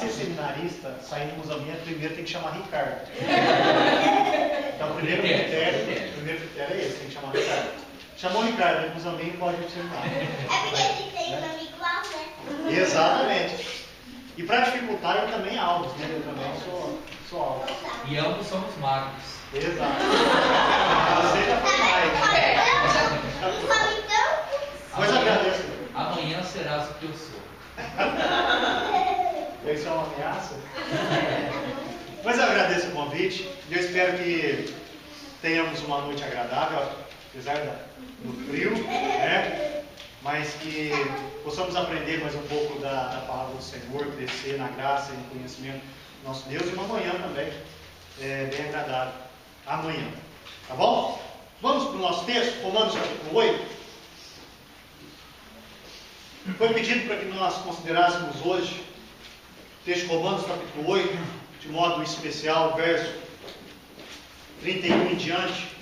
ser seminarista, sair no Muzambinha, primeiro tem que chamar Ricardo. Então, o primeiro critério é esse, tem que chamar Ricardo. Chamou o Ricardo, no Muzambinha pode ir seminário. É porque tem um amigo igual, né? Exatamente. E para dificultar, eu também alvo, né? Eu também sou alvo. E ambos somos magos. Exato. Você já foi mais. Mas agradeço. Amanhã serás o que eu sou. Isso é uma ameaça? Mas eu agradeço o convite. Eu espero que tenhamos uma noite agradável, apesar do frio, né? Mas que possamos aprender mais um pouco da palavra do Senhor, crescer na graça e no conhecimento do nosso Deus, e uma manhã também bem agradável. Amanhã. Tá bom? Vamos para o nosso texto, Romanos capítulo 8. Foi pedido para que nós considerássemos hoje o texto de Romanos capítulo 8, de modo especial, verso 31 em diante.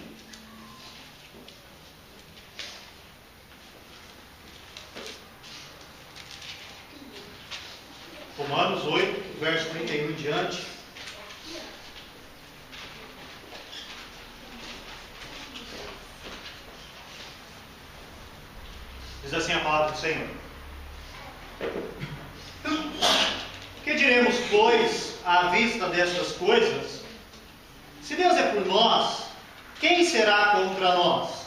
Romanos 8, verso 31 em diante. Diz assim a palavra do Senhor. Que diremos, pois, à vista destas coisas? Se Deus é por nós, quem será contra nós?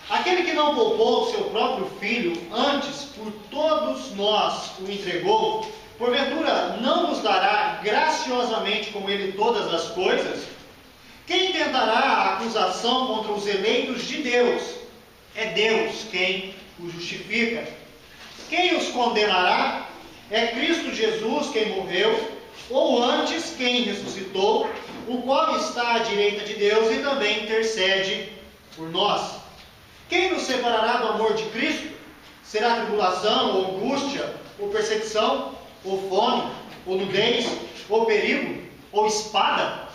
Aquele que não poupou seu próprio filho, antes por todos nós o entregou, porventura não nos dará graciosamente com ele todas as coisas? Quem tentará a acusação contra os eleitos de Deus? É Deus quem os justifica. Quem os condenará? É Cristo Jesus quem morreu, ou antes quem ressuscitou, o qual está à direita de Deus e também intercede por nós. Quem nos separará do amor de Cristo? Será tribulação, ou angústia, ou perseguição, ou fome, ou nudez, ou perigo, ou espada?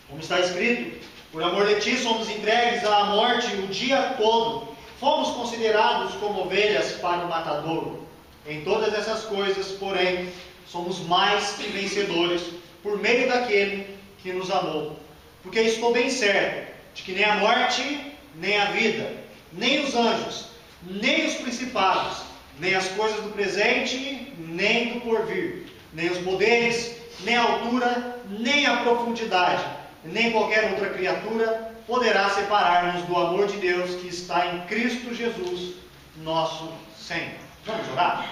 Como está escrito, por amor de ti somos entregues à morte o dia todo, fomos considerados como ovelhas para o matadouro. Em todas essas coisas, porém, somos mais que vencedores por meio daquele que nos amou. Porque estou bem certo de que nem a morte, nem a vida, nem os anjos, nem os principados, nem as coisas do presente, nem do porvir, nem os poderes, nem a altura, nem a profundidade, nem qualquer outra criatura poderá separar-nos do amor de Deus que está em Cristo Jesus, nosso Senhor. Vamos orar?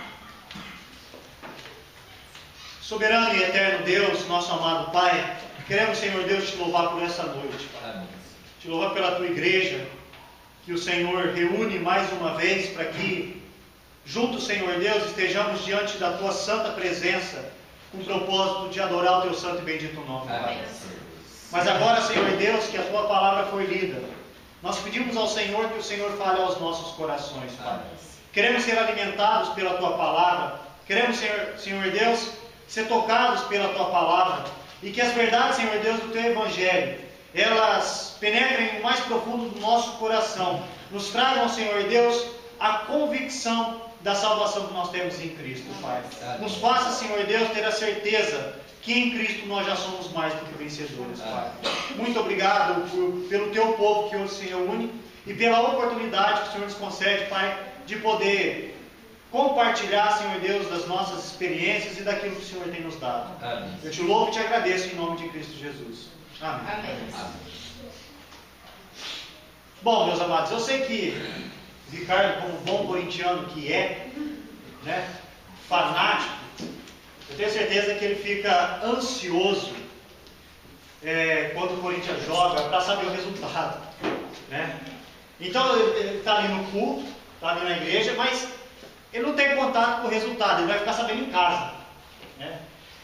Soberano e eterno Deus, nosso amado Pai, queremos, Senhor Deus, te louvar por essa noite, Pai. Te louvar pela tua igreja, que o Senhor reúne mais uma vez para que, juntos, Senhor Deus, estejamos diante da tua santa presença, com o propósito de adorar o teu santo e bendito nome, Pai. Mas agora, Senhor Deus, que a tua palavra foi lida, nós pedimos ao Senhor que o Senhor fale aos nossos corações, Pai. Queremos ser alimentados pela tua palavra, queremos, Senhor Deus, ser tocados pela tua palavra, e que as verdades, Senhor Deus, do teu evangelho, elas penetrem no mais profundo do nosso coração, nos tragam, Senhor Deus, a convicção da salvação que nós temos em Cristo, Pai. Nos faça, Senhor Deus, ter a certeza que em Cristo nós já somos mais do que vencedores, Pai. Muito obrigado pelo teu povo que hoje se reúne e pela oportunidade que o Senhor nos concede, Pai, de poder compartilhar, Senhor Deus, das nossas experiências e daquilo que o Senhor tem nos dado. Amém. Eu te louvo e te agradeço em nome de Cristo Jesus. Amém. Amém. Bom, meus amados, eu sei que Ricardo, como bom corintiano que é, né, fanático, eu tenho certeza que ele fica ansioso quando o Corinthians joga para saber o resultado, né? Então ele está ali no culto, está ali na igreja, mas ele não tem contato com o resultado, ele vai ficar sabendo em casa, né?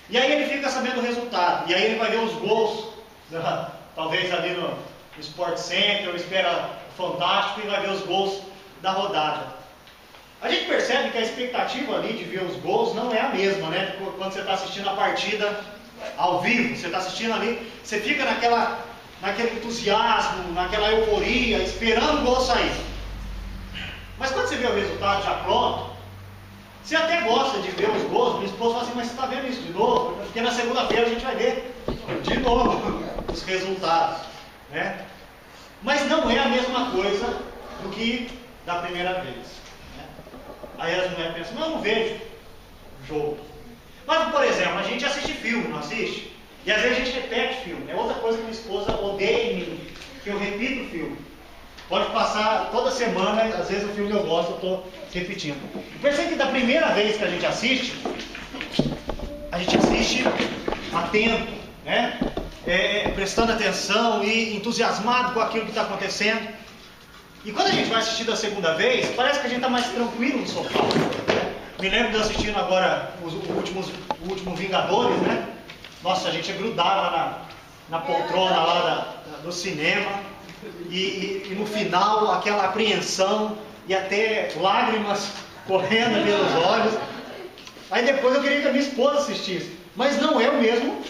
E aí ele fica sabendo o resultado, e aí ele vai ver os gols, talvez ali no Sport Center, ou espera o Fantástico, e vai ver os gols da rodada. A gente percebe que a expectativa ali de ver os gols não é a mesma, né? Quando você está assistindo a partida ao vivo, você está assistindo ali, você fica naquele entusiasmo, naquela euforia, esperando o gol sair. Mas quando você vê o resultado já pronto, Você até gosta de ver os gols, minha esposa fala assim, mas você está vendo isso de novo? Porque na segunda-feira a gente vai ver de novo os resultados, né? Mas não é a mesma coisa do que da primeira vez, né? Aí as mulheres pensam, não, eu não vejo jogo. Mas, por exemplo, a gente assiste filme, não assiste? E às vezes a gente repete filme. É outra coisa que minha esposa odeia em mim, que eu repito o filme. Pode passar toda semana, às vezes o filme que eu gosto, eu estou repetindo. Percebe que da primeira vez que a gente assiste atento, né? Prestando atenção e entusiasmado com aquilo que está acontecendo. E quando a gente vai assistir da segunda vez, parece que a gente está mais tranquilo no sofá. Né? Me lembro de eu assistindo agora o último Vingadores, né? Nossa, a gente grudava na poltrona lá do cinema. E no final, aquela apreensão e até lágrimas correndo pelos olhos. Aí depois eu queria que a minha esposa assistisse. Mas não é o mesmo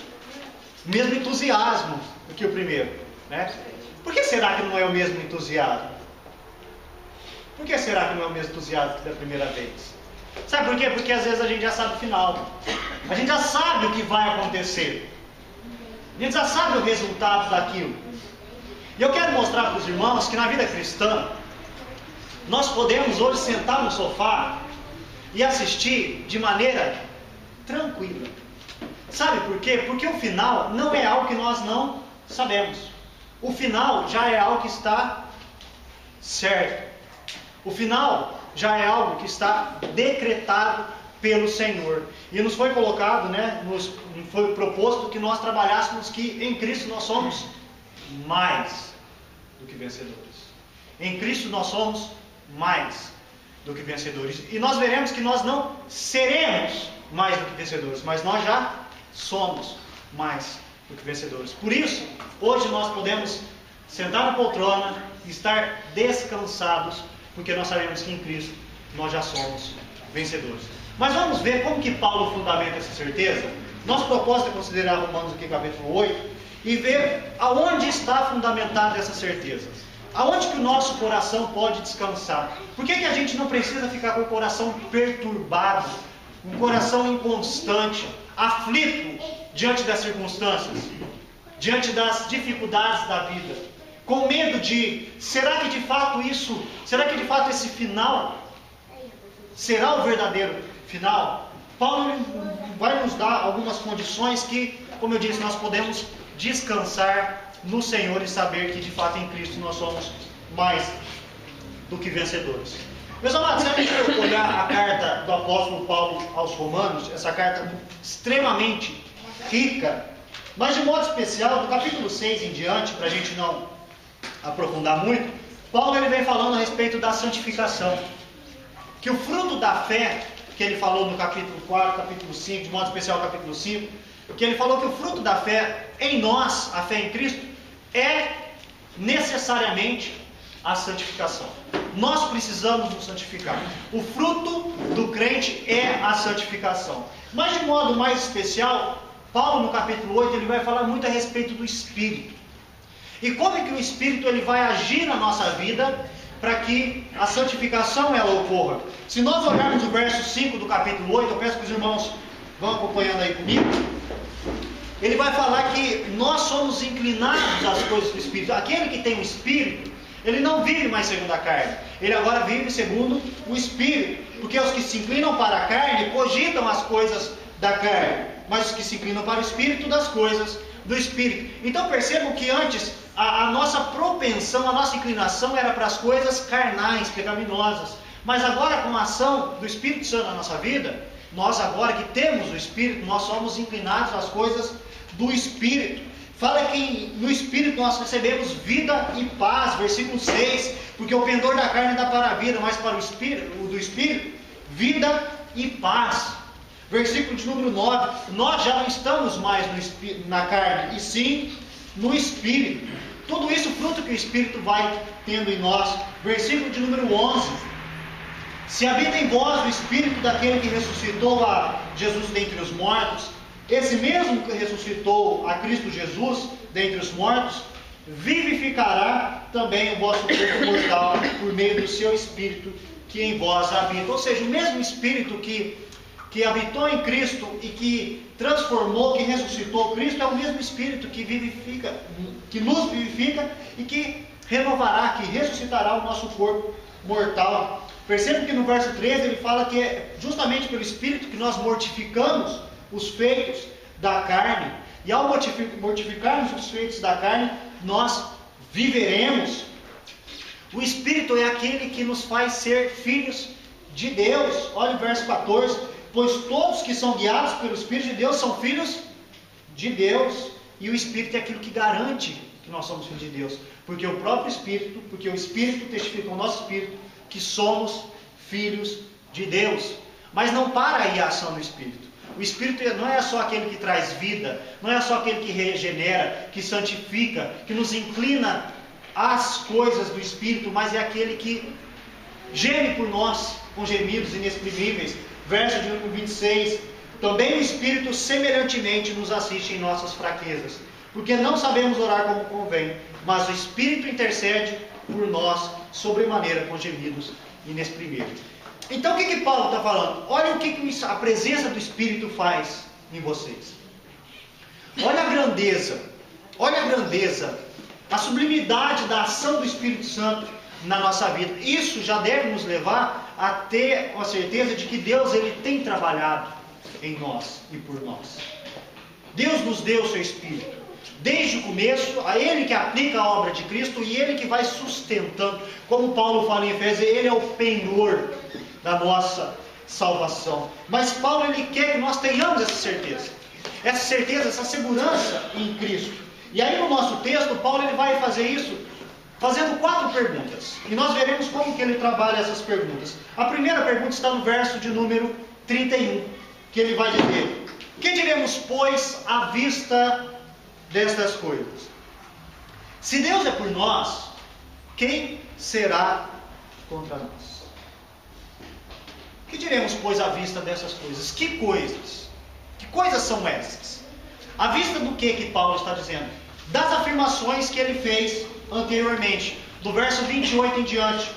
entusiasmo do que o primeiro, né? Por que será que não é o mesmo entusiasmo? Por que será que não é o mesmo entusiasmo que da primeira vez? Sabe por quê? Porque às vezes a gente já sabe o final. A gente já sabe o que vai acontecer. A gente já sabe o resultado daquilo. E eu quero mostrar para os irmãos que na vida cristã, nós podemos hoje sentar no sofá e assistir de maneira tranquila. Sabe por quê? Porque o final não é algo que nós não sabemos. O final já é algo que está certo. O final já é algo que está decretado pelo Senhor. E nos foi colocado, né, foi proposto que nós trabalhássemos que em Cristo nós somos mais do que vencedores. Em Cristo nós somos mais do que vencedores. E nós veremos que nós não seremos mais do que vencedores, mas nós já somos mais do que vencedores. Por isso, hoje nós podemos sentar na poltrona e estar descansados, porque nós sabemos que em Cristo nós já somos vencedores. Mas vamos ver como que Paulo fundamenta essa certeza. Nosso propósito é considerar Romanos aqui, capítulo 8, e ver aonde está fundamentada essa certeza. Aonde que o nosso coração pode descansar. Por que a gente não precisa ficar com o coração perturbado, um coração inconstante, aflito diante das circunstâncias, diante das dificuldades da vida, com medo de, será que de fato esse final será o verdadeiro final? Paulo vai nos dar algumas condições que, como eu disse, nós podemos descansar no Senhor e saber que de fato em Cristo nós somos mais do que vencedores. Meus amados, se a gente olhar a carta do apóstolo Paulo aos Romanos, essa carta extremamente rica, mas de modo especial, do capítulo 6 em diante, para a gente não aprofundar muito, Paulo ele vem falando a respeito da santificação. Que o fruto da fé, que ele falou no capítulo 4, capítulo 5, de modo especial capítulo 5, que ele falou que o fruto da fé em nós, a fé em Cristo, é necessariamente a santificação. Nós precisamos nos santificar. O fruto do crente é a santificação. Mas de modo mais especial, Paulo no capítulo 8, ele vai falar muito a respeito do Espírito. E como é que o Espírito ele vai agir na nossa vida para que a santificação ela ocorra. Se nós olharmos o verso 5 do capítulo 8, eu peço que os irmãos vão acompanhando aí comigo. Ele vai falar que nós somos inclinados às coisas do Espírito. Aquele que tem o Espírito, ele não vive mais segundo a carne. Ele agora vive segundo o Espírito. Porque os que se inclinam para a carne cogitam as coisas da carne, mas os que se inclinam para o Espírito, das coisas do Espírito. Então percebam que antes a nossa propensão, a nossa inclinação era para as coisas carnais, pecaminosas. Mas agora com a ação do Espírito Santo na nossa vida, nós agora que temos o Espírito, nós somos inclinados às coisas do Espírito. Fala que no Espírito nós recebemos vida e paz, versículo 6, porque o pendor da carne dá para a vida, mas para o do Espírito, vida e paz. Versículo de número 9, nós já não estamos mais na carne, e sim no Espírito. Tudo isso fruto que o Espírito vai tendo em nós. Versículo de número 11, se habita em vós o Espírito daquele que ressuscitou a Jesus dentre os mortos, esse mesmo que ressuscitou a Cristo Jesus dentre os mortos, vivificará também o vosso corpo mortal por meio do seu Espírito que em vós habita. Ou seja, o mesmo Espírito que habitou em Cristo e que transformou, que ressuscitou Cristo, é o mesmo Espírito que vivifica, que nos vivifica e que renovará, que ressuscitará o nosso corpo mortal. Perceba que no verso 13 ele fala que é justamente pelo Espírito que nós mortificamos os feitos da carne. E ao mortificarmos os feitos da carne, nós viveremos. O Espírito é aquele que nos faz ser filhos de Deus. Olha o verso 14. Pois todos que são guiados pelo Espírito de Deus são filhos de Deus. E o Espírito é aquilo que garante que nós somos filhos de Deus. Porque o próprio Espírito, porque o Espírito testifica ao nosso Espírito que somos filhos de Deus. Mas não para aí a ação do Espírito. O Espírito não é só aquele que traz vida, não é só aquele que regenera, que santifica, que nos inclina às coisas do Espírito, mas é aquele que geme por nós com gemidos inexprimíveis. Verso de número 26. Também o Espírito semelhantemente nos assiste em nossas fraquezas, porque não sabemos orar como convém, mas o Espírito intercede por nós sobremaneira com gemidos inexprimíveis. Então o que Paulo está falando? Olha o que a presença do Espírito faz em vocês. Olha a grandeza, a sublimidade da ação do Espírito Santo na nossa vida. Isso já deve nos levar a ter a certeza de que Deus ele tem trabalhado em nós e por nós. Deus nos deu o seu Espírito. Desde o começo, a Ele que aplica a obra de Cristo e Ele que vai sustentando. Como Paulo fala em Efésios, Ele é o penhor da nossa salvação. Mas Paulo ele quer que nós tenhamos essa certeza, essa segurança em Cristo. E aí no nosso texto, Paulo ele vai fazer isso fazendo 4 perguntas. E nós veremos como que ele trabalha essas perguntas. A primeira pergunta está no verso de número 31, que ele vai dizer: que diremos, pois, à vista destas coisas? Se Deus é por nós, quem será contra nós? Que diremos, pois, à vista dessas coisas? Que coisas? Que coisas são essas? À vista do que Paulo está dizendo? Das afirmações que ele fez anteriormente, do verso 28 em diante.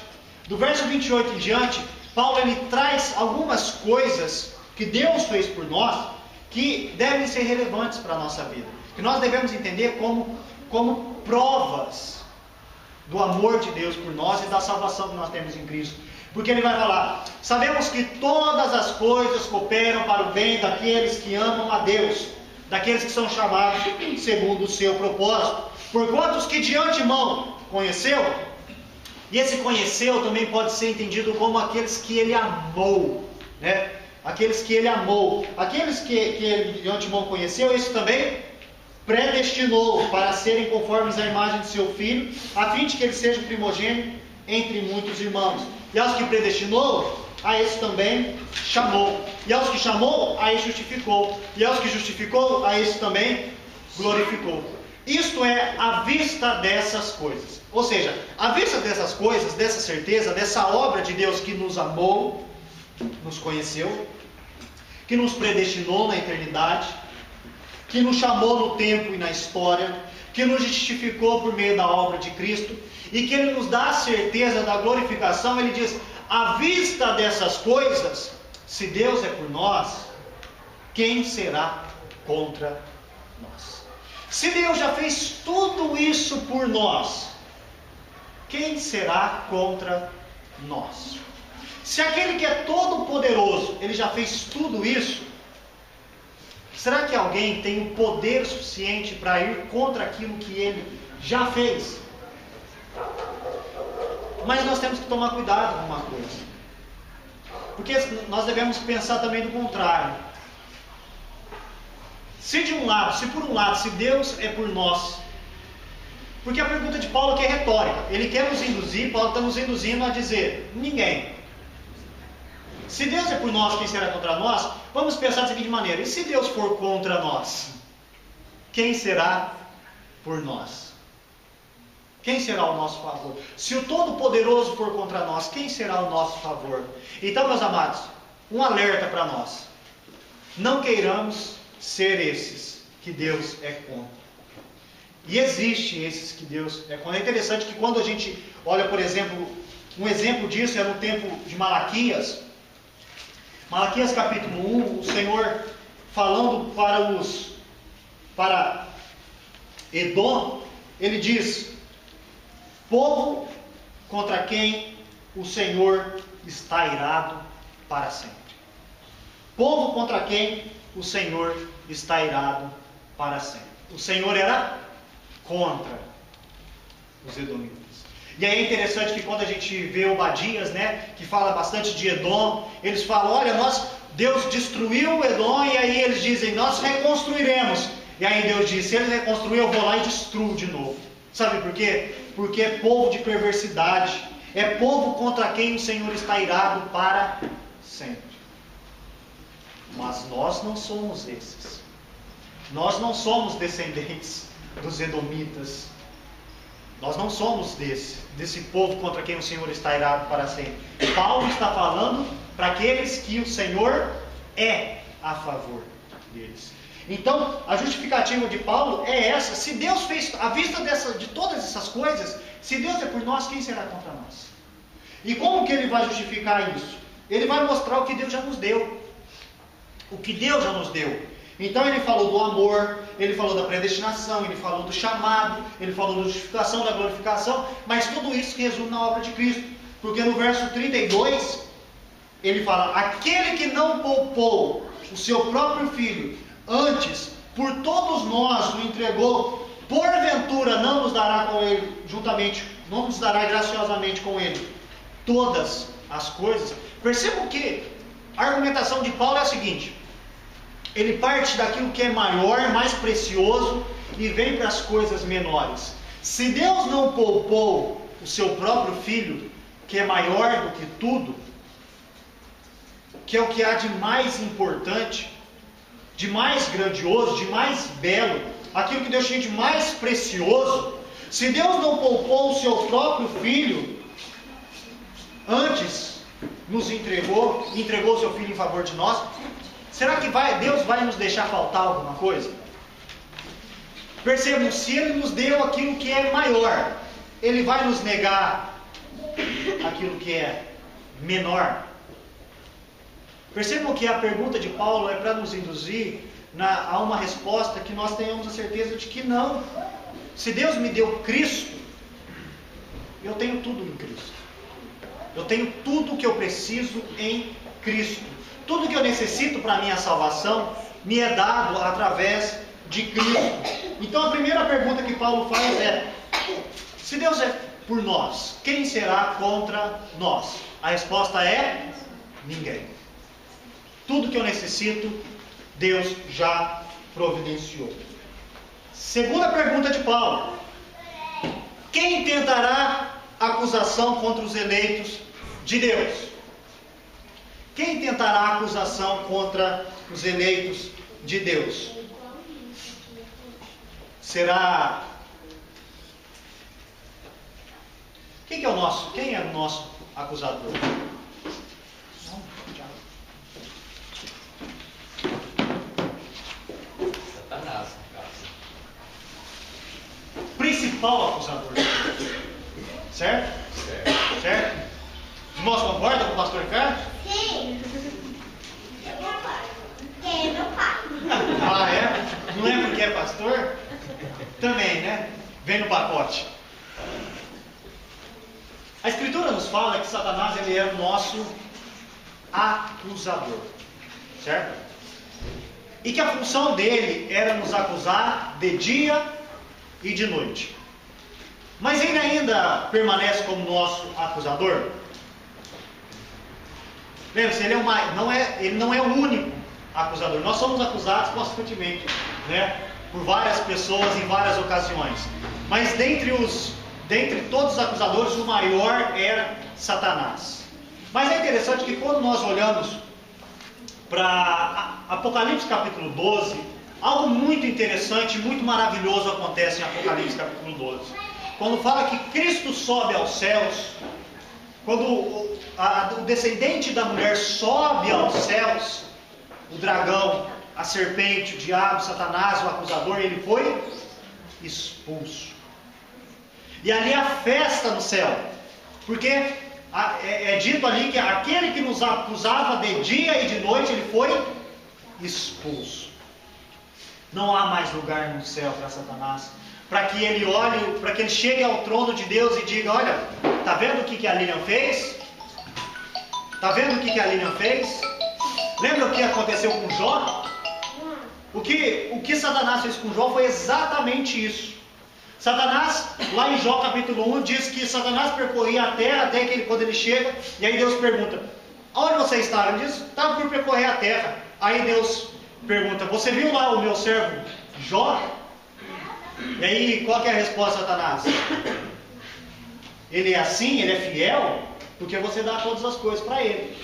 Do verso 28 em diante, Paulo ele traz algumas coisas que Deus fez por nós que devem ser relevantes para a nossa vida, que nós devemos entender como provas do amor de Deus por nós e da salvação que nós temos em Cristo. Porque ele vai falar: sabemos que todas as coisas cooperam para o bem daqueles que amam a Deus, daqueles que são chamados segundo o seu propósito. Porquanto os que de antemão conheceu, e esse conheceu também pode ser entendido como aqueles que ele amou, né? Aqueles que ele amou, aqueles que ele de antemão conheceu, esse também predestinou para serem conformes à imagem de seu Filho, a fim de que ele seja o primogênito entre muitos irmãos. E aos que predestinou, a esse também chamou. E aos que chamou, a esse justificou. E aos que justificou, a esse também glorificou. Isto é à vista dessas coisas. Ou seja, à vista dessas coisas, dessa certeza, dessa obra de Deus que nos amou, nos conheceu, que nos predestinou na eternidade, que nos chamou no tempo e na história, que nos justificou por meio da obra de Cristo, e que Ele nos dá a certeza da glorificação. Ele diz: à vista dessas coisas, se Deus é por nós, quem será contra nós? Se Deus já fez tudo isso por nós, quem será contra nós? Se aquele que é todo poderoso, Ele já fez tudo isso, será que alguém tem o poder suficiente para ir contra aquilo que Ele já fez? Mas nós temos que tomar cuidado com uma coisa, porque nós devemos pensar também do contrário. Se por um lado, se Deus é por nós, porque a pergunta de Paulo aqui é retórica, ele quer nos induzir, Paulo está nos induzindo a dizer: ninguém. Se Deus é por nós, quem será contra nós? Vamos pensar da seguinte maneira: e se Deus for contra nós, quem será por nós? Quem será o nosso favor? Se o Todo-Poderoso for contra nós, quem será o nosso favor? Então, meus amados, um alerta para nós: não queiramos ser esses que Deus é contra. E existe esses que Deus é contra. É interessante que quando a gente olha, por exemplo, Um exemplo disso é no tempo de Malaquias. Malaquias capítulo 1, o Senhor falando para Edom, ele diz: povo contra quem o Senhor está irado para sempre. Povo contra quem o Senhor está irado para sempre. O Senhor era contra os edomitas. E aí é interessante que quando a gente vê Obadias, né, que fala bastante de Edom, eles falam: olha, Deus destruiu o Edom, e aí eles dizem: nós reconstruiremos. E aí Deus diz: se eles reconstruir, eu vou lá e destruo de novo. Sabe por quê? Porque é povo de perversidade, é povo contra quem o Senhor está irado para sempre. Mas nós não somos esses. Nós não somos descendentes dos edomitas. Nós não somos desse povo contra quem o Senhor está irado para sempre. Paulo está falando para aqueles que o Senhor é a favor deles. Então, a justificativa de Paulo é essa: se Deus fez, à vista de todas essas coisas, se Deus é por nós, quem será contra nós? E como que ele vai justificar isso? Ele vai mostrar o que Deus já nos deu. O que Deus já nos deu. Então ele falou do amor, ele falou da predestinação, ele falou do chamado, ele falou da justificação, da glorificação, mas tudo isso se resume na obra de Cristo. Porque no verso 32, ele fala: aquele que não poupou o seu próprio filho, antes por todos nós o entregou, porventura não nos dará com ele juntamente, não nos dará graciosamente com ele todas as coisas. Percebam que a argumentação de Paulo é a seguinte: ele parte daquilo que é maior, mais precioso, e vem para as coisas menores. Se Deus não poupou o seu próprio filho, que é maior do que tudo, que é o que há de mais importante, de mais grandioso, de mais belo, aquilo que Deus tinha de mais precioso, se Deus não poupou o seu próprio filho, antes nos entregou o seu filho em favor de nós, será que Deus vai nos deixar faltar alguma coisa? Percebam, se Ele nos deu aquilo que é maior, Ele vai nos negar aquilo que é menor? Percebam que a pergunta de Paulo é para nos induzir a uma resposta que nós tenhamos a certeza de que não. Se Deus me deu Cristo, eu tenho tudo em Cristo. Eu tenho tudo o que eu preciso em Cristo. Tudo que eu necessito para a minha salvação me é dado através de Cristo. Então a primeira pergunta que Paulo faz é: se Deus é por nós, quem será contra nós? A resposta é: ninguém. Tudo que eu necessito, Deus já providenciou. Segunda pergunta de Paulo: quem tentará acusação contra os eleitos de Deus? Quem tentará acusação contra os eleitos de Deus? Será... Quem é o nosso acusador? Satanás, no caso. Principal acusador. Certo? Certo? Os irmãos concordam com o pastor Ricardo? Sim. Eu concordo. Quem é meu pai? Ah, é? Não é porque é pastor? Também, né? Vem no pacote. A Escritura nos fala que Satanás ele é o nosso acusador. Certo? E que a função dele era nos acusar de dia e de noite. Mas ele ainda permanece como nosso acusador? Lembre-se, ele não é o único acusador. Nós somos acusados constantemente, né, por várias pessoas em várias ocasiões. Mas dentre todos os acusadores, o maior era Satanás. Mas é interessante que quando nós olhamos para Apocalipse capítulo 12, algo muito interessante, muito maravilhoso acontece em Apocalipse capítulo 12. Quando fala que Cristo sobe aos céus, quando o descendente da mulher sobe aos céus, o dragão, a serpente, o diabo, Satanás, o acusador, ele foi expulso. E ali há festa no céu, porque é dito ali que aquele que nos acusava de dia e de noite, ele foi expulso. Não há mais lugar no céu para Satanás, para que ele olhe, para que ele chegue ao trono de Deus e diga: olha, está vendo o que a Lilian fez? Está vendo o que a Lilian fez? Lembra o que aconteceu com Jó? O que Satanás fez com Jó foi exatamente isso. Satanás, lá em Jó capítulo 1, diz que Satanás percorria a terra até que quando ele chega, e aí Deus pergunta: onde você estava? Ele diz: estava por percorrer a terra. Aí Deus pergunta: você viu lá o meu servo Jó? E aí qual que é a resposta de Satanás? Ele é assim, ele é fiel, porque você dá todas as coisas para ele.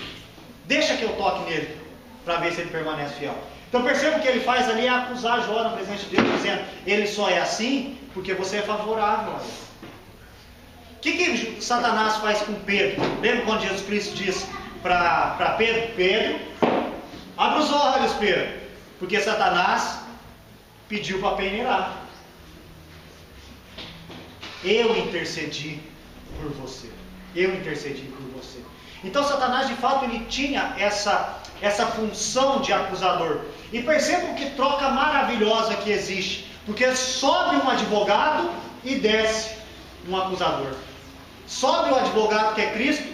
Deixa que eu toque nele, para ver se ele permanece fiel. Então perceba o que ele faz ali é acusar Jó na presença de Deus, dizendo: ele só é assim porque você é favorável a ele. O que Satanás faz com Pedro? Lembra quando Jesus Cristo diz para Pedro: Pedro, abre os olhos, Pedro, porque Satanás pediu para peneirar. Eu intercedi por você. Eu intercedi por você. Então Satanás de fato ele tinha essa função de acusador. E percebam que troca maravilhosa que existe. Porque sobe um advogado e desce um acusador. Sobe o advogado que é Cristo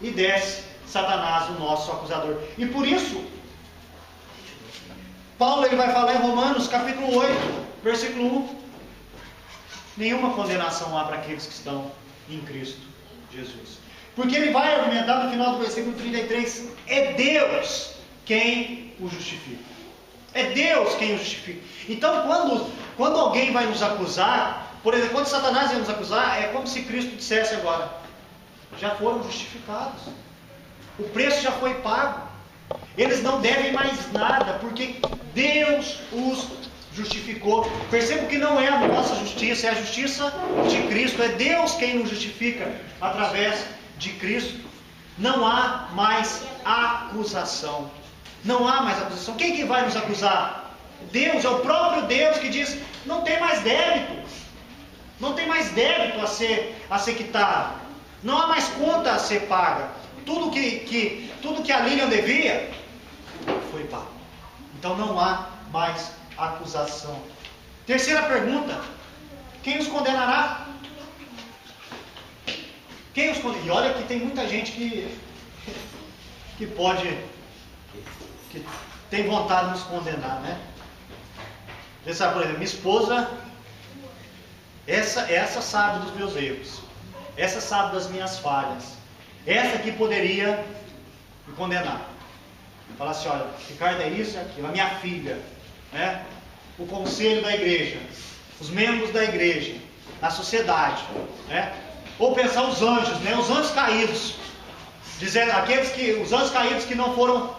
e desce Satanás, o nosso acusador. E por isso, Paulo ele vai falar em Romanos capítulo 8, versículo 1. Nenhuma condenação há para aqueles que estão em Cristo Jesus. Porque ele vai argumentar no final do versículo 33, é Deus quem o justifica. É Deus quem o justifica. Então quando alguém vai nos acusar, por exemplo, quando Satanás ia nos acusar, é como se Cristo dissesse agora: já foram justificados. O preço já foi pago. Eles não devem mais nada, porque Deus os justificou. Perceba que não é a nossa justiça, é a justiça de Cristo. É Deus quem nos justifica através de Cristo. Não há mais acusação. Não há mais acusação. Quem que vai nos acusar? Deus, é o próprio Deus que diz: não tem mais débito. Não tem mais débito a ser quitado. Não há mais conta a ser paga. Tudo que a Lilian devia foi pago. Então não há mais acusação. Terceira pergunta: quem os condenará? Quem os condenará? E olha que tem muita gente que tem vontade de nos condenar, né? Você sabe, por exemplo, minha esposa, essa sabe dos meus erros, essa sabe das minhas falhas, essa que poderia me condenar. Falar assim: olha, Ricardo, é isso, é aquilo. A minha filha, né? O conselho da igreja, os membros da igreja, a sociedade, né? Ou pensar os anjos, né? Os anjos caídos, dizendo os anjos caídos que não foram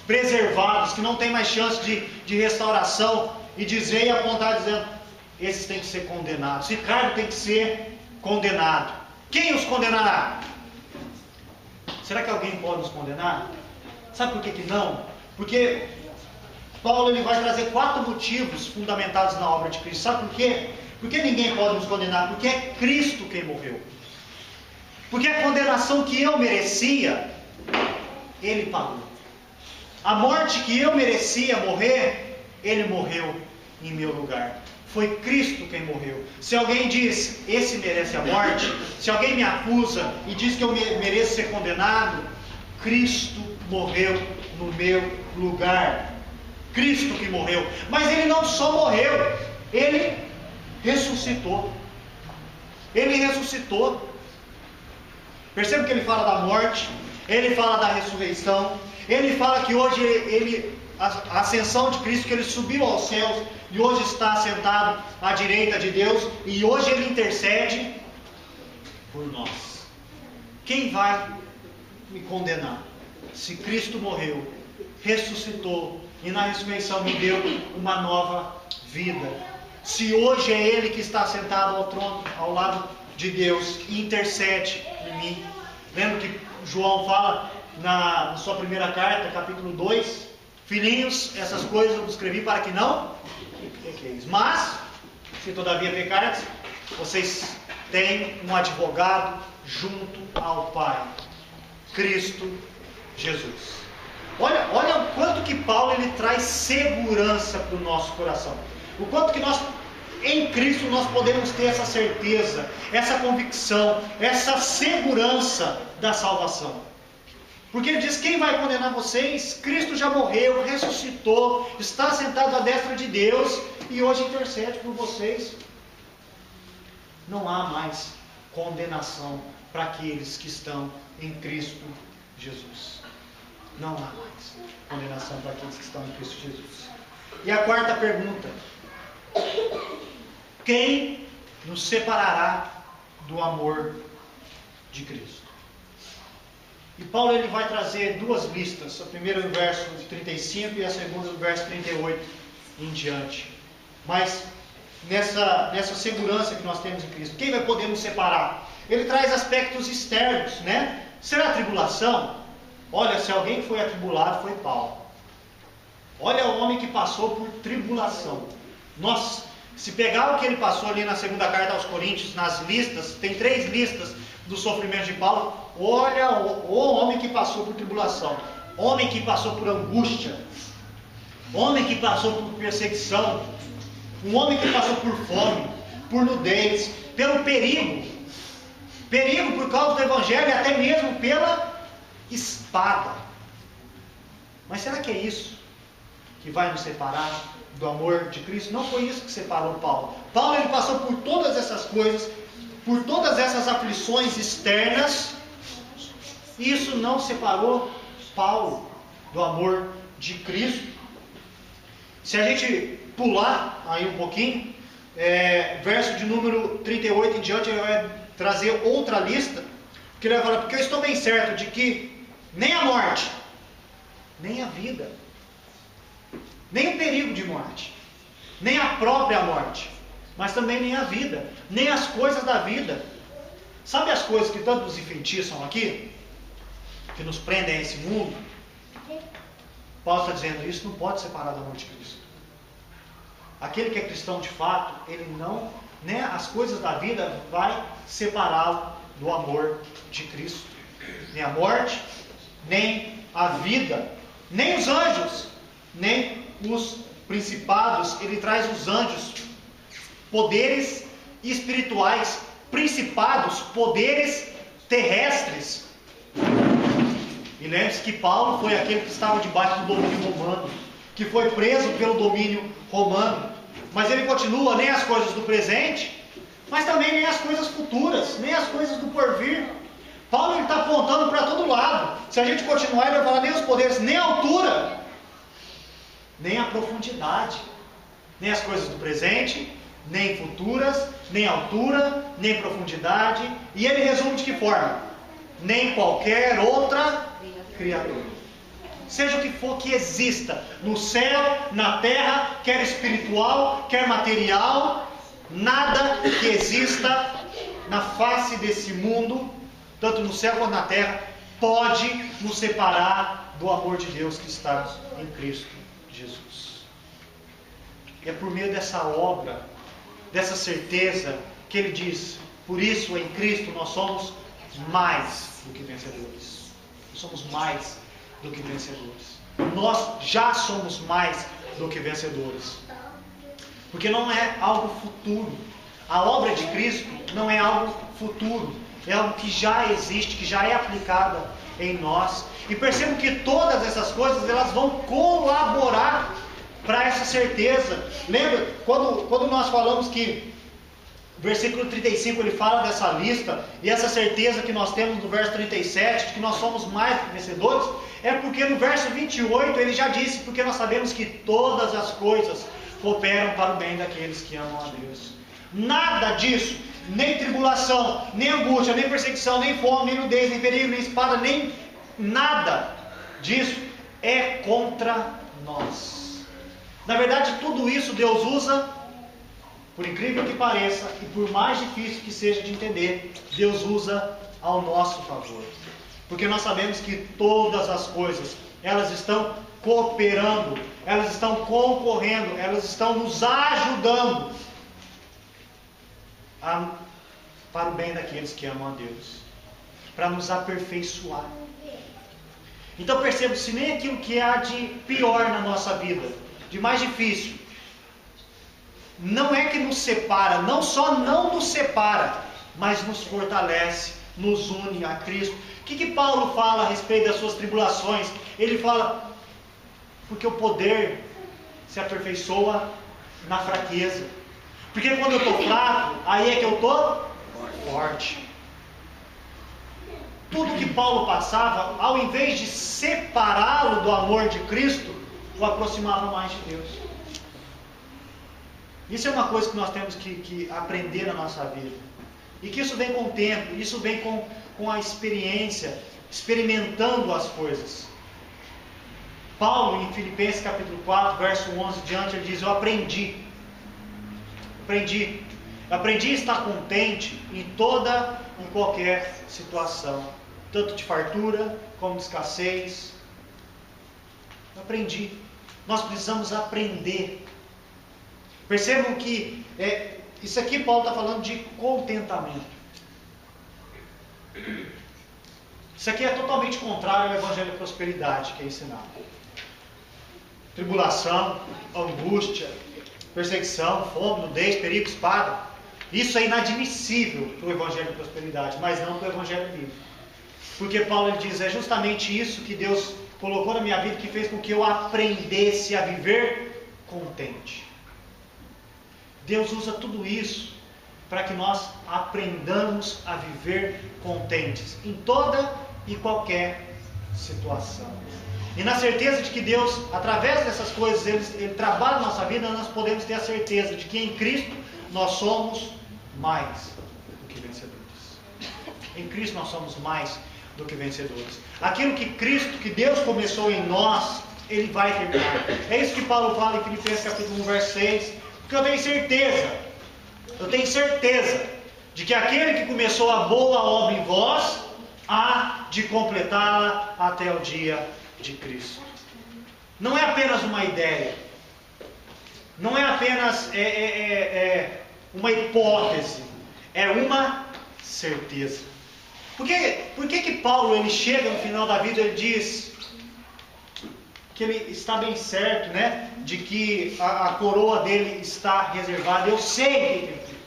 preservados, que não tem mais chance de restauração, e dizer e apontar dizendo: esses têm que ser condenados. Ricardo tem que ser condenado. Quem os condenará? Será que alguém pode nos condenar? Sabe por que não? Porque Paulo ele vai trazer 4 motivos fundamentados na obra de Cristo. Sabe por quê? Porque ninguém pode nos condenar. Porque é Cristo quem morreu. Porque a condenação que eu merecia, Ele pagou. A morte que eu merecia morrer, Ele morreu em meu lugar. Foi Cristo quem morreu. Se alguém diz: esse merece a morte, se alguém me acusa e diz que eu mereço ser condenado, Cristo morreu no meu lugar. Cristo que morreu. Mas Ele não só morreu, Ele ressuscitou. Ele ressuscitou. Perceba que Ele fala da morte, Ele fala da ressurreição, Ele fala que hoje a ascensão de Cristo, que Ele subiu aos céus e hoje está sentado à direita de Deus, e hoje Ele intercede por nós. Quem vai me condenar? Se Cristo morreu, ressuscitou e na ressurreição me deu uma nova vida. Se hoje é Ele que está sentado ao trono, ao lado de Deus, e intercede em mim. Lembra que João fala na sua primeira carta, capítulo 2: filhinhos, essas coisas eu escrevi para que não pequeis. Mas, se todavia pecardes, vocês tem um advogado junto ao Pai, Cristo Jesus. Olha o quanto que Paulo ele traz segurança para o nosso coração. O quanto que nós, em Cristo, nós podemos ter essa certeza, essa convicção, essa segurança da salvação. Porque ele diz: quem vai condenar vocês? Cristo já morreu, ressuscitou, está sentado à destra de Deus e hoje intercede por vocês. Não há mais condenação para aqueles que estão em Cristo Jesus. Não há mais condenação para aqueles que estão em Cristo Jesus. E a quarta pergunta: quem nos separará do amor de Cristo? E Paulo ele vai trazer duas listas, a primeira no verso 35 e a segunda no verso 38 em diante. Mas nessa segurança que nós temos em Cristo, quem vai poder nos separar? Ele traz aspectos externos, né? Será a tribulação? Olha, se alguém foi atribulado, foi Paulo. Olha o homem que passou por tribulação. Nós, se pegar o que ele passou ali na segunda carta aos Coríntios, nas listas, tem 3 listas do sofrimento de Paulo. Olha o homem que passou por tribulação, homem que passou por angústia, homem que passou por perseguição, um homem que passou por fome, por nudez, pelo perigo por causa do Evangelho e até mesmo pela espada. Mas será que é isso que vai nos separar do amor de Cristo? Não foi isso que separou Paulo. Paulo ele passou por todas essas coisas, por todas essas aflições externas, e isso não separou Paulo do amor de Cristo. Se a gente pular aí um pouquinho, verso de número 38 em diante, ele vai trazer outra lista, que ele vai falar: porque eu estou bem certo de que nem a morte, nem a vida, nem o perigo de morte, nem a própria morte, mas também nem a vida, nem as coisas da vida. Sabe as coisas que tanto nos enfeitiçam aqui? Que nos prendem a esse mundo? Paulo está dizendo: isso não pode separar do amor de Cristo. Aquele que é cristão de fato, ele não, né, as coisas da vida vai separá-lo do amor de Cristo. Nem a morte, nem a vida, nem os anjos, nem os principados. Ele traz os anjos, poderes espirituais, principados, poderes terrestres. E lembre-se que Paulo foi aquele que estava debaixo do domínio romano, que foi preso pelo domínio romano. Mas ele continua: nem as coisas do presente, mas também nem as coisas futuras, nem as coisas do porvir. Paulo está apontando para todo lado. Se a gente continuar, ele vai falar: nem os poderes, nem a altura, nem a profundidade, nem as coisas do presente, nem futuras, nem altura, nem profundidade. E ele resume de que forma? Nem qualquer outra criatura. Seja o que for que exista, no céu, na terra, quer espiritual, quer material, nada que exista na face desse mundo, tanto no céu quanto na terra, pode nos separar do amor de Deus que está em Cristo Jesus. E é por meio dessa obra, dessa certeza, que ele diz: por isso em Cristo nós somos mais do que vencedores. Nós somos mais do que vencedores. Nós já somos mais do que vencedores. Porque não é algo futuro. A obra de Cristo não é algo futuro. É algo que já existe, que já é aplicada em nós. E percebo que todas essas coisas, elas vão colaborar para essa certeza. Lembra, quando nós falamos que versículo 35 ele fala dessa lista, e essa certeza que nós temos no verso 37, de que nós somos mais do que vencedores, é porque no verso 28 ele já disse: porque nós sabemos que todas as coisas cooperam para o bem daqueles que amam a Deus. Nada disso, nem tribulação, nem angústia, nem perseguição, nem fome, nem nudez, nem perigo, nem espada, nem nada disso é contra nós. Na verdade, tudo isso Deus usa, por incrível que pareça, e por mais difícil que seja de entender, Deus usa ao nosso favor. Porque nós sabemos que todas as coisas, elas estão cooperando, elas estão concorrendo, elas estão nos ajudando a para o bem daqueles que amam a Deus, para nos aperfeiçoar. Então perceba, se nem aquilo que há de pior na nossa vida, de mais difícil, não é que nos separa, não só não nos separa, mas nos fortalece, nos une a Cristo. O que Paulo fala a respeito das suas tribulações? Ele fala, porque o poder se aperfeiçoa na fraqueza. Porque quando eu estou fraco, aí é que eu estou forte. Tudo que Paulo passava, ao invés de separá-lo do amor de Cristo, o aproximava mais de Deus. Isso é uma coisa que nós temos que aprender na nossa vida. E que isso vem com o tempo, isso vem com a experiência, experimentando as coisas. Paulo, em Filipenses capítulo 4, verso 11 diante, ele diz, eu aprendi a estar contente em toda e qualquer situação, tanto de fartura como de escassez. Eu aprendi. Nós precisamos aprender. Percebam que isso aqui Paulo está falando de contentamento. Isso aqui é totalmente contrário ao evangelho da prosperidade que é ensinado. Tribulação, angústia, perseguição, fome, nudez, perigo, espada. Isso é inadmissível para o evangelho da prosperidade, mas não para o evangelho bíblico. Porque Paulo ele diz, é justamente isso que Deus colocou na minha vida que fez com que eu aprendesse a viver contente. Deus usa tudo isso para que nós aprendamos a viver contentes em toda e qualquer situação. E na certeza de que Deus, através dessas coisas, Ele trabalha na nossa vida, nós podemos ter a certeza de que em Cristo nós somos mais do que vencedores. Em Cristo nós somos mais do que vencedores. Aquilo que Deus começou em nós, Ele vai terminar. É isso que Paulo fala em Filipenses capítulo 1, verso 6. Porque eu tenho certeza de que aquele que começou a boa obra em vós, há de completá-la até o dia de Cristo. Não é apenas uma ideia, não é apenas uma hipótese, é uma certeza. Por que Paulo ele chega no final da vida e ele diz que ele está bem certo, né, de que a coroa dele está reservada? Eu sei quem tem crido.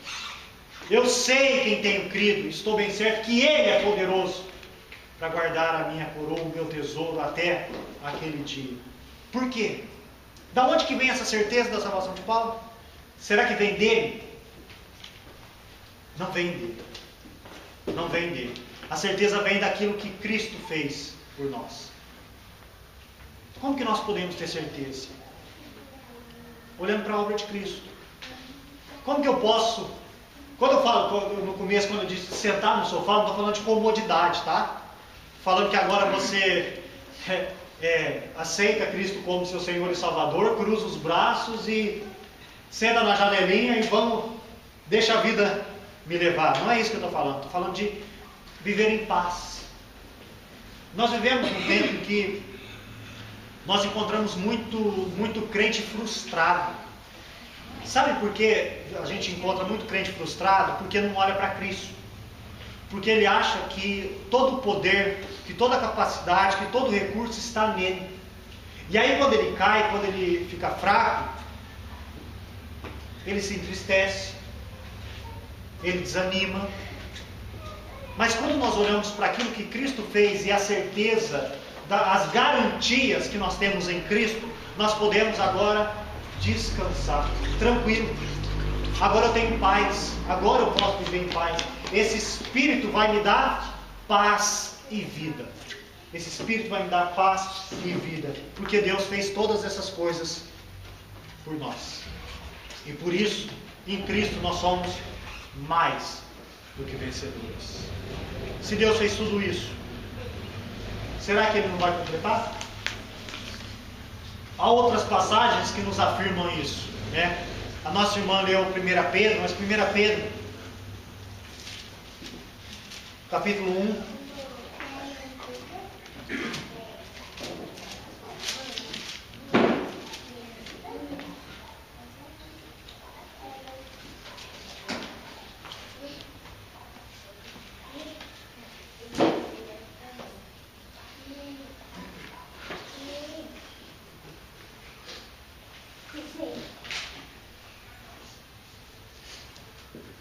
Eu sei quem tenho crido. Estou bem certo que Ele é poderoso para guardar a minha coroa, o meu tesouro até aquele dia. Por quê? Da onde que vem essa certeza da salvação de Paulo? Será que vem dele? Não vem dele. Não vem dele. A certeza vem daquilo que Cristo fez por nós. Como que nós podemos ter certeza? Olhando para a obra de Cristo. Como que eu posso... Quando eu falo, no começo, quando eu disse sentar no sofá, não estou falando de comodidade, tá? Falando que agora você aceita Cristo como seu Senhor e Salvador, cruza os braços e senta na janelinha e deixa a vida me levar. Não é isso que eu estou falando. Estou falando de viver em paz. Nós vivemos um tempo em que nós encontramos muito crente frustrado. Sabe por que a gente encontra muito crente frustrado? Porque não olha para Cristo. Porque ele acha que todo o poder, que toda a capacidade, que todo o recurso está nele. E aí quando ele cai, quando ele fica fraco, ele se entristece, ele desanima. Mas quando nós olhamos para aquilo que Cristo fez e a certeza, as garantias que nós temos em Cristo, nós podemos agora descansar, tranquilo. Agora eu tenho paz, agora eu posso viver em paz. Esse Espírito vai me dar paz e vida. Esse Espírito vai me dar paz e vida, porque Deus fez todas essas coisas por nós. E por isso, em Cristo nós somos mais do que vencedores. Se Deus fez tudo isso, será que Ele não vai completar? Há outras passagens que nos afirmam isso, né? A nossa irmã leu 1 Pedro, mas 1 Pedro, capítulo 1,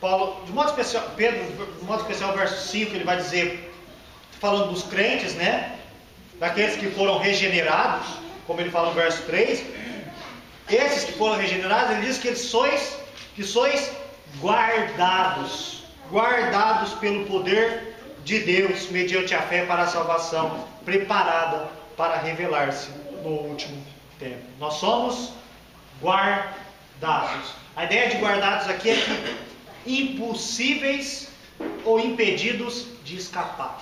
Paulo, de modo especial, Pedro, de modo especial, verso 5, ele vai dizer, falando dos crentes, né? Daqueles que foram regenerados, como ele fala no verso 3, esses que foram regenerados, ele diz que sois guardados pelo poder de Deus, mediante a fé para a salvação, preparada para revelar-se no último tempo. Nós somos guardados. A ideia de guardados aqui é que impossíveis ou impedidos de escapar.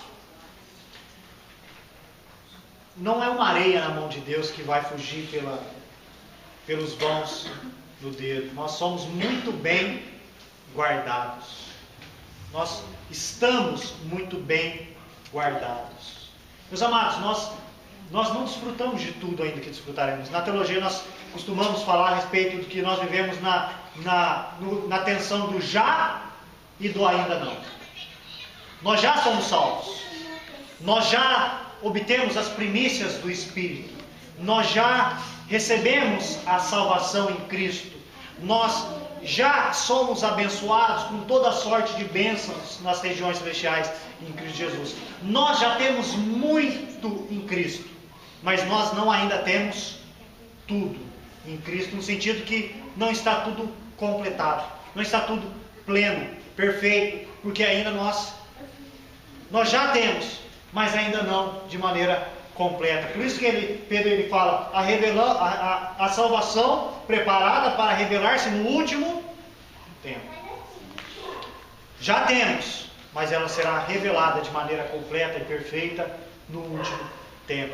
Não é uma areia na mão de Deus que vai fugir pelos vãos do dedo. Nós somos muito bem guardados. Nós estamos muito bem guardados. Meus amados, nós não desfrutamos de tudo ainda que desfrutaremos. Na teologia nós costumamos falar a respeito de que nós vivemos na tensão do já e do ainda não. Nós já somos salvos. Nós já obtemos as primícias do Espírito. Nós já recebemos a salvação em Cristo. Nós já somos abençoados com toda sorte de bênçãos nas regiões celestiais em Cristo Jesus. Nós já temos muito em Cristo, mas nós não ainda temos tudo em Cristo, no sentido que não está tudo completado, não está tudo pleno, perfeito, porque ainda nós já temos, mas ainda não de maneira completa. Por isso que Pedro fala a salvação preparada para revelar-se no último tempo. Já temos, mas ela será revelada de maneira completa e perfeita no último tempo.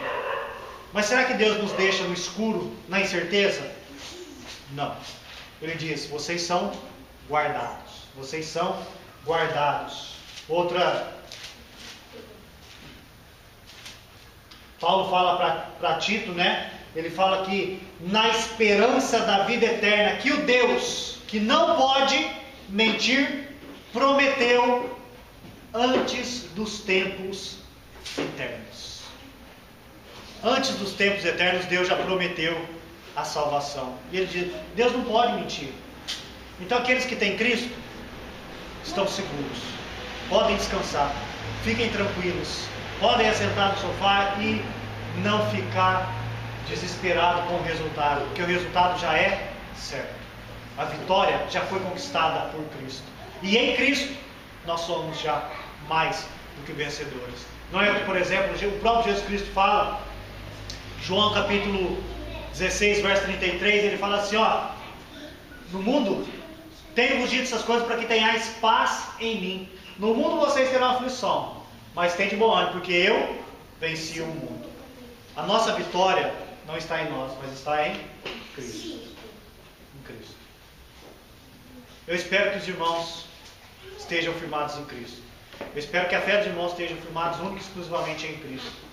Mas será que Deus nos deixa no escuro, na incerteza? Não. Ele diz, vocês são guardados. Vocês são guardados. Paulo fala para Tito, né? Ele fala que na esperança da vida eterna, que o Deus que não pode mentir, prometeu antes dos tempos eternos. Antes dos tempos eternos, Deus já prometeu a salvação. E ele diz, Deus não pode mentir. Então aqueles que têm Cristo estão seguros, podem descansar, fiquem tranquilos, podem assentar no sofá e não ficar desesperado com o resultado, porque o resultado já é certo. A vitória já foi conquistada por Cristo. E em Cristo nós somos já mais do que vencedores. Não é, por exemplo, o próprio Jesus Cristo fala, João capítulo 16, verso 33, ele fala assim, no mundo tenho-vos dito essas coisas para que tenhais paz em mim. No mundo vocês terão aflição, mas tem de bom ânimo, porque eu venci o mundo. A nossa vitória não está em nós, mas está em Cristo. Em Cristo. Eu espero que os irmãos estejam firmados em Cristo. Eu espero que a fé dos irmãos esteja firmados única e exclusivamente em Cristo.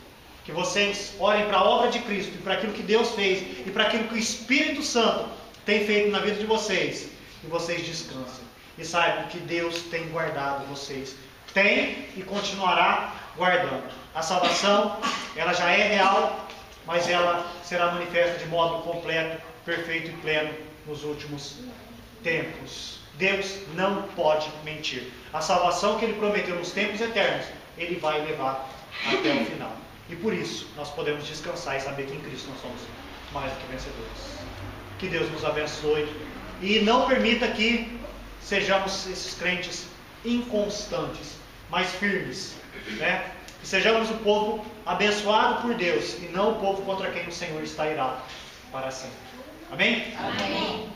Que vocês olhem para a obra de Cristo e para aquilo que Deus fez e para aquilo que o Espírito Santo tem feito na vida de vocês. E vocês descansem. E saibam que Deus tem guardado vocês. Tem e continuará guardando. A salvação, ela já é real, mas ela será manifesta de modo completo, perfeito e pleno nos últimos tempos. Deus não pode mentir. A salvação que Ele prometeu nos tempos eternos, Ele vai levar até o final. E por isso, nós podemos descansar e saber que em Cristo nós somos mais do que vencedores. Que Deus nos abençoe e não permita que sejamos esses crentes inconstantes, mas firmes, né? Que sejamos o povo abençoado por Deus e não o povo contra quem o Senhor está irado para sempre. Amém? Amém.